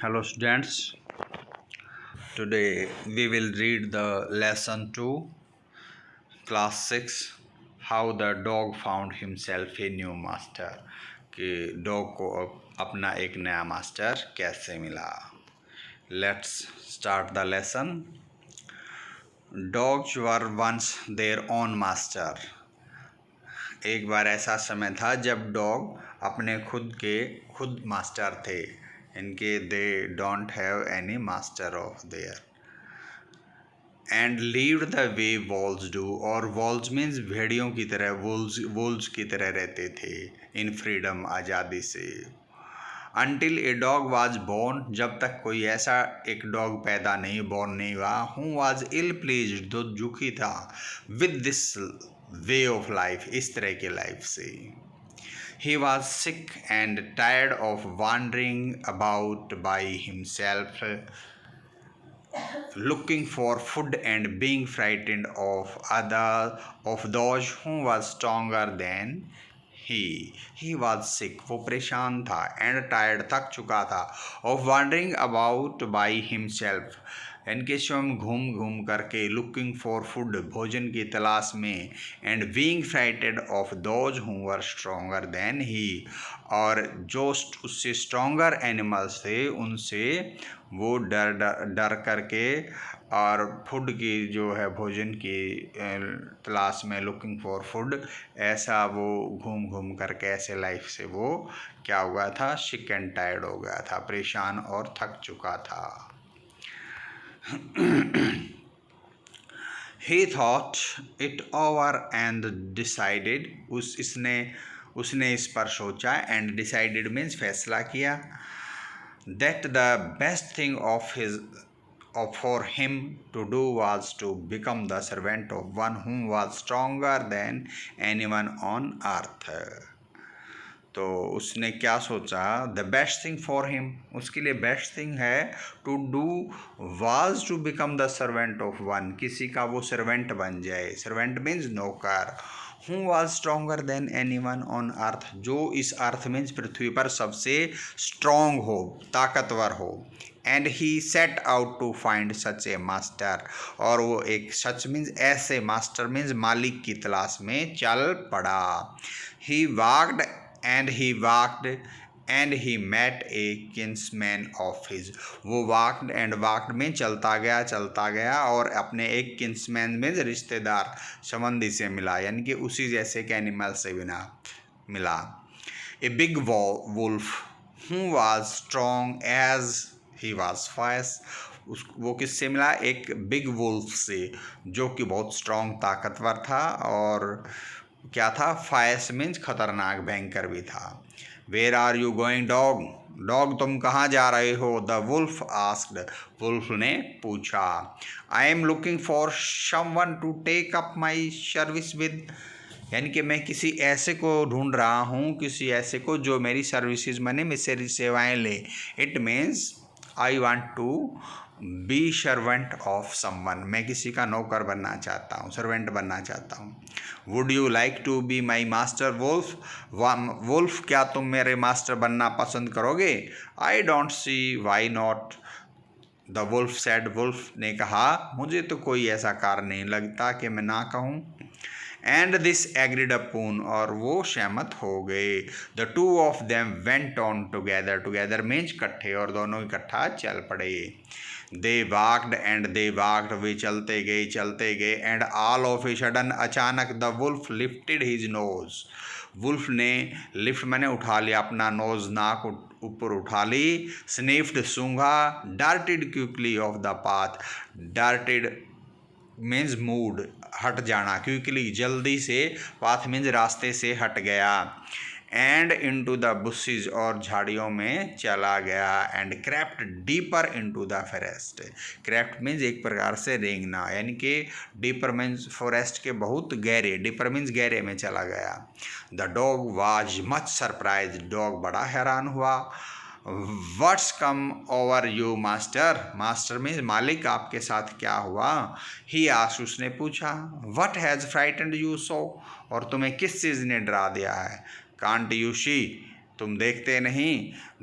Hello students, today we will read the lesson 2, class 6, how the dog found himself a new master, कि dog को अपना एक नया master कैसे मिला. Let's start the lesson. Dogs were once their own master. एक बार ऐसा समय था जब डॉग अपने खुद मास्टर थे. इनके they don't have any master of their. And levied the way walls do, और वॉल्स मीन्स भेड़ियों की तरह, वोल्स की तरह रहते थे इन फ्रीडम, आज़ादी से. Until a dog was born, जब तक कोई ऐसा एक डॉग पैदा नहीं, बोर्न नहीं हुआ, हु वाज इल प्लीज्ड, जो दुखी था, with this way of life, इस तरह के लाइफ से. He was sick and tired of wandering about by himself, looking for food and being frightened of those who was stronger than he. He was sick, वो परेशान था, and tired, थक चुका था, of wandering about by himself, इनके स्वयं घूम घूम करके, लुकिंग फॉर फूड, भोजन की तलाश में, and being frighted of those who were stronger than he, और जो उससे स्ट्रोंगर एनिमल्स थे उनसे वो डर डर करके, और फूड की जो है भोजन की तलाश में, लुकिंग फॉर फूड, ऐसा वो घूम घूम करके ऐसे लाइफ से वो क्या हुआ था, सिक एंड टायर्ड हो गया था, परेशान और थक चुका था. He thought it over and decided, उसने इस पर सोचा, and decided means फैसला किया, that the best thing for him to do was to become the servant of one who was stronger than anyone on earth. तो उसने क्या सोचा, the best thing for him, उसके लिए बेस्ट थिंग है, to do was to become the servant of one, किसी का वो सर्वेंट बन जाए. सर्वेंट मीन्स नौकर. Who was stronger than any one on earth, जो इस अर्थ मीन्स पृथ्वी पर सबसे स्ट्रोंग हो, ताकतवर हो. And he set out to find such a master, और वो एक सच मीन्स ऐसे, मास्टर मीन्स मालिक की तलाश में चल पड़ा. He walked and he met a kinsman of his, वो walked and walked में चलता गया और अपने एक kinsman में रिश्तेदार, संबंधी से मिला, यानी कि उसी जैसे एक एनिमल से मिला. A big wolf who was strong as he was fierce, वो किससे मिला, एक बिग वुल्फ से, जो कि बहुत स्ट्रॉन्ग, ताकतवर था, और क्या था, फायस मीन्स खतरनाक, भयंकर भी था. Where are you going dog, dog तुम कहाँ जा रहे हो, द वुल्फ आस्क्ड, वुल्फ ने पूछा. I am looking for someone to take up my service with, यानी कि मैं किसी ऐसे को ढूंढ रहा हूँ, किसी ऐसे को जो मेरी सर्विसेज माने मेरी सेवाएं ले. It means I want to be servant of someone, मैं किसी का नौकर बनना चाहता हूँ, सर्वेंट बनना चाहता हूँ. Would you like to be my master wolf, wolf क्या तुम मेरे मास्टर बनना पसंद करोगे. I don't see why not, the wolf said, wolf ने कहा, मुझे तो कोई ऐसा कारण नहीं लगता कि मैं ना कहूँ. एंड दिस एग्रीड अपॉन, और वो सहमत हो गए. The two of them went on together, together means इकट्ठे, और दोनों इकट्ठा चल पड़े. They walked and they walked, वे चलते गए, and all of a sudden, अचानक, the wolf lifted his nose, wolf ने लिफ्ट मैंने उठा लिया, अपना नोज, नाक ऊपर उठा ली. स्निफ्ड, सूंघा. Darted quickly off the path, darted means moved, हट जाना, क्विकली जल्दी से, पाथ मीन्स रास्ते से हट गया. एंड इनटू द बुशेज, और झाड़ियों में चला गया. And crept deeper into the forest, crept means एक प्रकार से रेंगना, यानी कि डीपर मीन्स फॉरेस्ट के बहुत गहरे, डीपर मीन्स गहरे में चला गया. The dog was much surprise, dog बड़ा हैरान हुआ. What's come over you master, master means मालिक, आपके साथ क्या हुआ. ही आस्क्ड, उसने पूछा. What has frightened you so, और तुम्हें किस चीज़ ने डरा दिया है. कांट यू सी, तुम देखते नहीं,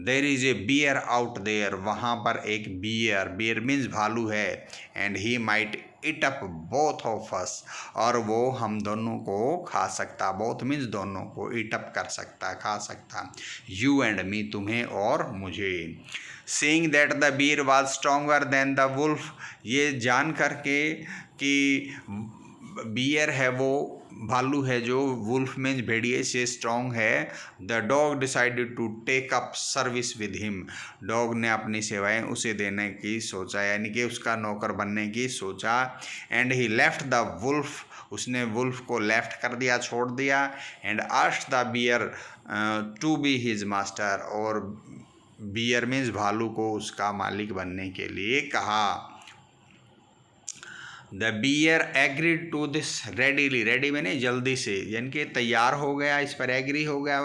there is a bear out there, वहाँ पर एक बियर, बियर मीन्स भालू है, and he might eat up both of us, और वो हम दोनों को खा सकता, बोथ मीन्स दोनों को, इट अप कर सकता, खा सकता, यू एंड मी, तुम्हें और मुझे। Saying that the bear was stronger than the wolf, ये जान करके कि बियर है वो भालू है जो वुल्फ में भेड़िए से स्ट्रॉन्ग है, the dog decided to take up service with him, dog ने अपनी सेवाएं उसे देने की सोचा, यानी कि उसका नौकर बनने की सोचा। And he left the wolf, उसने वुल्फ को लेफ्ट कर दिया, छोड़ दिया। And asked the bear to be his master, और बियर मीन्स भालू को उसका मालिक बनने के लिए कहा। The bear agreed to this readily, ready मैंने जल्दी से, यानी कि तैयार हो गया, इस पर एग्री हो गया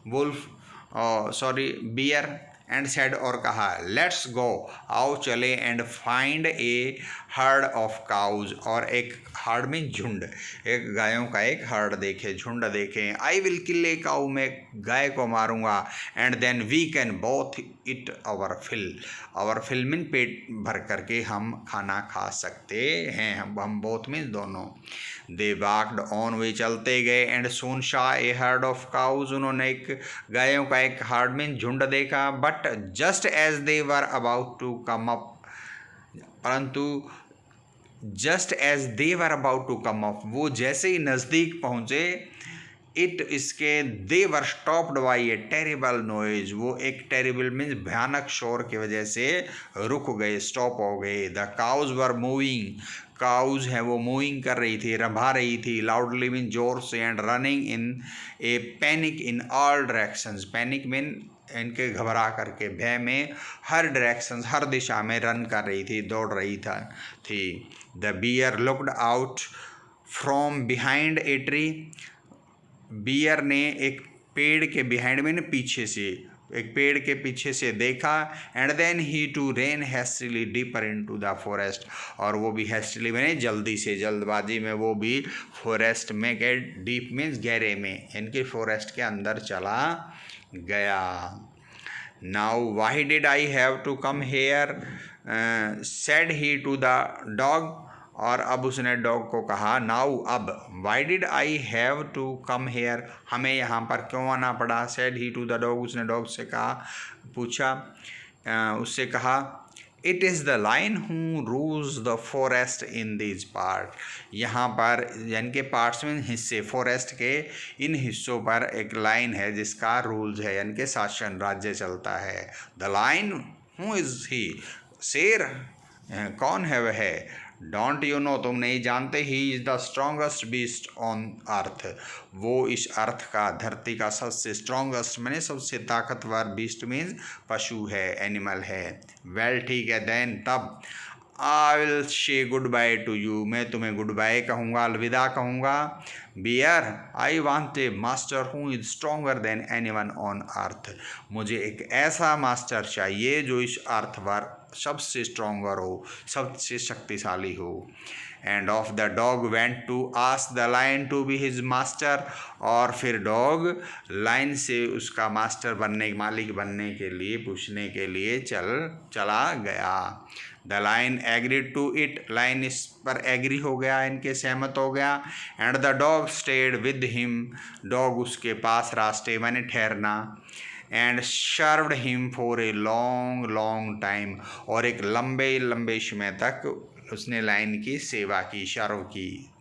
wolf, sorry bear. And said, और कहा, लेट्स गो, आओ चले, and find a herd of cows, और एक हर्ड में झुंड, एक गायों का एक हर्ड देखे, झुंड देखें। I will kill a cow, मैं गाय को मारूंगा। And then we can both eat our fill mean पेट भर करके हम खाना खा सकते हैं, हम बोथ मीन्स दोनों। दे वॉक्ड ऑन, वे चलते गए। And soon saw a herd of cows, उन्होंने एक गायों का एक हर्ड मीन झुंड देखा। But just as they were about to come up, परंतु just as they were about to come up, वो जैसे ही नज़दीक पहुँचे, इट इसके they were stopped by a terrible noise, वो एक टेरिबल मीन्स भयानक शोर की वजह से रुक गए, स्टॉप हो गए। The cows were moving, cows है वो मूविंग कर रही थी, रभा रही थी, लाउडली मीन जोर से, and running in A panic in all directions, panic mean इनके घबरा करके, भय में, हर डायरेक्शन, हर दिशा में रन कर रही थी, दौड़ रही थी। The bear looked out from behind a tree, bear ने एक पेड़ के बिहाइंड में, पीछे से, एक पेड़ के पीछे से देखा। And then he too ran hastily deeper into the forest, और वो भी हैस्टिली मैंने जल्दी से, जल्दबाजी में वो भी फॉरेस्ट में गए, डीप मीन्स गहरे में, इनके फॉरेस्ट के अंदर चला गया। Now why did I have to come here, said he to the dog, और अब उसने डॉग को कहा, नाउ अब, why did I have to come here, हमें यहाँ पर क्यों आना पड़ा। Said he to the dog, उसने डॉग से कहा, पूछा, उससे कहा, it is the lion who rules the forest in this part, यहाँ पर यानी कि पार्ट्स में हिस्से, फॉरेस्ट के इन हिस्सों पर एक लाइन है जिसका रूल्स है, यानी कि शासन, राज्य चलता है। द लाइन हु इज़ ही, शेर कौन है वह, डोंट यू नो, तुम नहीं जानते, he is the strongest beast on earth, वो इस अर्थ का, धरती का सबसे स्ट्रॉन्गेस्ट मैंने सबसे ताकतवर, बीस्ट मीन्स पशु है, एनिमल है। वेल ठीक है, देन तब, I will say goodbye to you, मैं तुम्हें गुड बाय कहूँगा, अलविदा कहूँगा। Bear, I want a master who is stronger than anyone on earth, मुझे एक ऐसा मास्टर चाहिए जो इस अर्थ पर सबसे स्ट्रॉन्गर हो, सबसे शक्तिशाली हो। And off the dog went to ask the lion to be his master, और फिर डॉग लाइन से उसका मास्टर बनने, मालिक बनने के लिए पूछने के लिए चला गया। The lion agreed to it, lion इस पर एग्री हो गया, इनके सहमत हो गया। And the dog stayed with him, dog उसके पास, रास्ते माने ठहरना। And served him for a long long time, और एक लंबे लंबे समय तक उसने लाइन की सेवा की, सर्व की।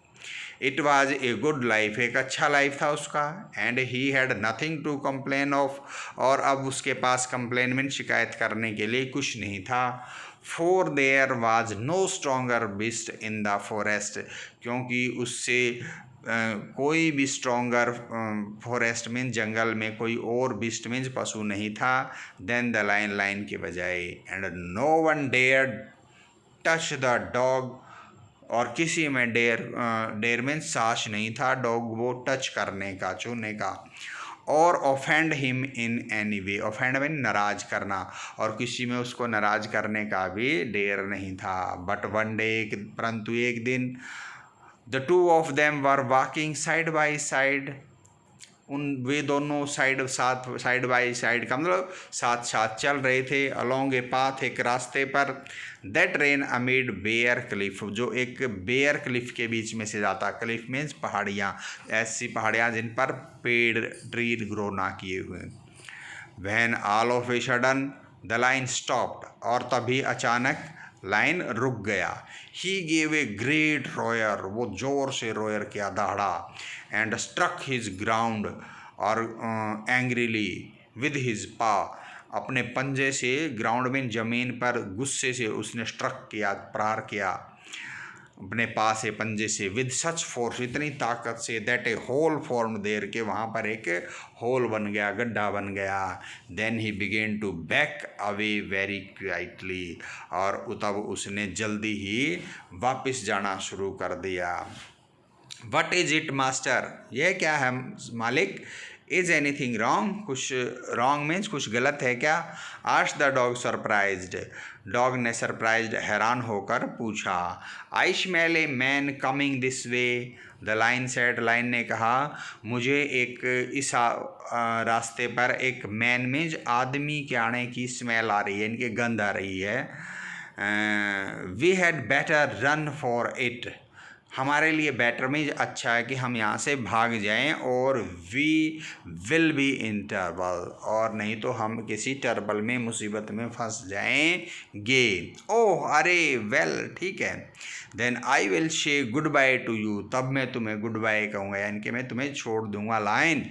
It was a good life, एक अच्छा लाइफ था उसका। And he had nothing to complain of, और अब उसके पास कंप्लेनमेंट, शिकायत करने के लिए कुछ नहीं था। For there was no stronger beast in the forest, क्योंकि उससे कोई भी स्ट्रॉन्गर फॉरेस्ट मीन जंगल में कोई और बीस्ट मीन्स पशु नहीं था, देन द लाइन, लाइन के बजाय। And no one dare touch the dog, और किसी में डेयर में साहस नहीं था डॉग वो टच करने का, छूने का। और offend him in any way, offend में नाराज करना, और किसी में उसको नाराज करने का भी डेयर नहीं था। बट वन डे, परंतु एक दिन, the two of them were walking side by side, वे दोनों साइड बाय साइड का मतलब साथ साथ चल रहे थे अलोंग ए पाथ, एक रास्ते पर। That ran amid bare cliff, जो एक बेयर क्लिफ के बीच में से जाता। क्लिफ मीन्स पहाड़ियाँ, ऐसी पहाड़ियाँ जिन पर पेड़ ट्री ग्रो ना किए हुए। When all of a sudden the line stopped, और तभी अचानक लाइन रुक गया। ही गेव ए ग्रेट रोयर, वो जोर से रोयर किया, दहाड़ा। एंड स्ट्रक हिज ग्राउंड, और एंग्रीली विद हिज पा, अपने पंजे से ग्राउंड में जमीन पर गुस्से से उसने स्ट्रक किया, प्रहार किया अपने पास से पंजे से। विद सच फोर्स, इतनी ताकत से, that a hole form there, के वहाँ पर एक होल बन गया, गड्ढा बन गया। Then he began to back away very quietly, और तब उसने जल्दी ही वापस जाना शुरू कर दिया। वट इज इट मास्टर, यह क्या है मालिक। इज एनीथिंग रॉन्ग, कुछ रॉन्ग मीन्स कुछ गलत है क्या। Asked the dog surprised, dog ने सरप्राइज्ड हैरान होकर पूछा। I smell a man coming this way, the line said, line ने कहा मुझे एक इस रास्ते पर एक मैन मीन्स आदमी के आने की स्मेल आ रही है, इनकी गंध आ रही है। We had better run for it, हमारे लिए बेटर मीन्स अच्छा है कि हम यहाँ से भाग जाएं, और we will be in trouble, और नहीं तो हम किसी टर्बल में, मुसीबत में फंस जाएंगे। ओह अरे वेल ठीक है। Then I will say goodbye to you, तब मैं तुम्हें गुड बाय कहूँगा, यानी कि मैं तुम्हें छोड़ दूंगा। Line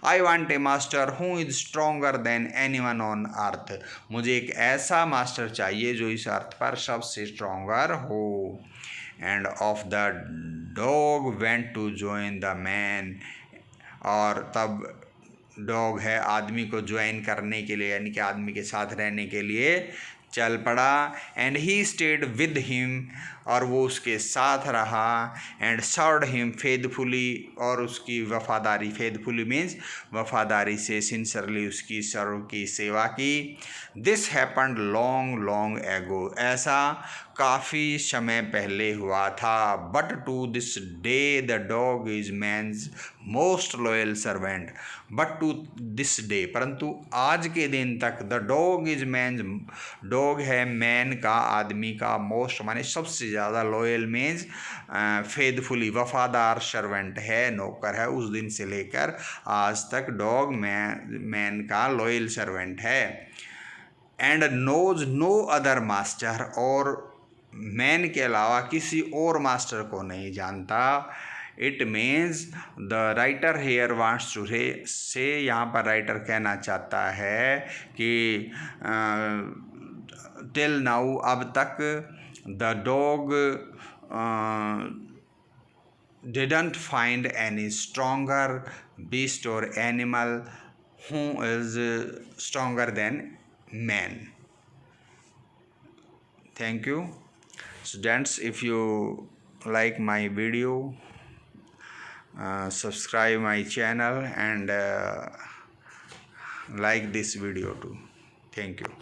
I want a master who is stronger than any one on earth, मुझे एक ऐसा मास्टर चाहिए जो इस अर्थ पर सबसे स्ट्रोंगर हो। And off the dog went to join the man, और तब डॉग है आदमी को ज्वाइन करने के लिए, यानी कि आदमी के साथ रहने के लिए चल पड़ा। And he stayed with him, और वो उसके साथ रहा। एंड सर्व्ड हिम फेथफुली, और उसकी वफादारी, फेथफुली मीन्स वफादारी से, सिंसरली उसकी सर्व की सेवा की। This happened long long ago, ऐसा काफ़ी समय पहले हुआ था। But to this day the dog is man's most loyal servant, but to this day, परंतु आज के दिन तक, the dog is man's, dog है मैन का, आदमी का, मोस्ट माने सबसे ज़्यादा, लॉयल मीन्स फेथफुली वफादार, सर्वेंट है नौकर है, उस दिन से लेकर आज तक डॉग मैन का लॉयल सर्वेंट है। And knows no other master, और मैन के अलावा किसी और मास्टर को नहीं जानता। It means the writer here wants to say, यहाँ पर राइटर कहना चाहता है कि टिल नाउ, अब तक, the dog didn't find any stronger beast or animal who is stronger than man. Thank you students. If you like my video, subscribe my channel and like this video too. Thank you.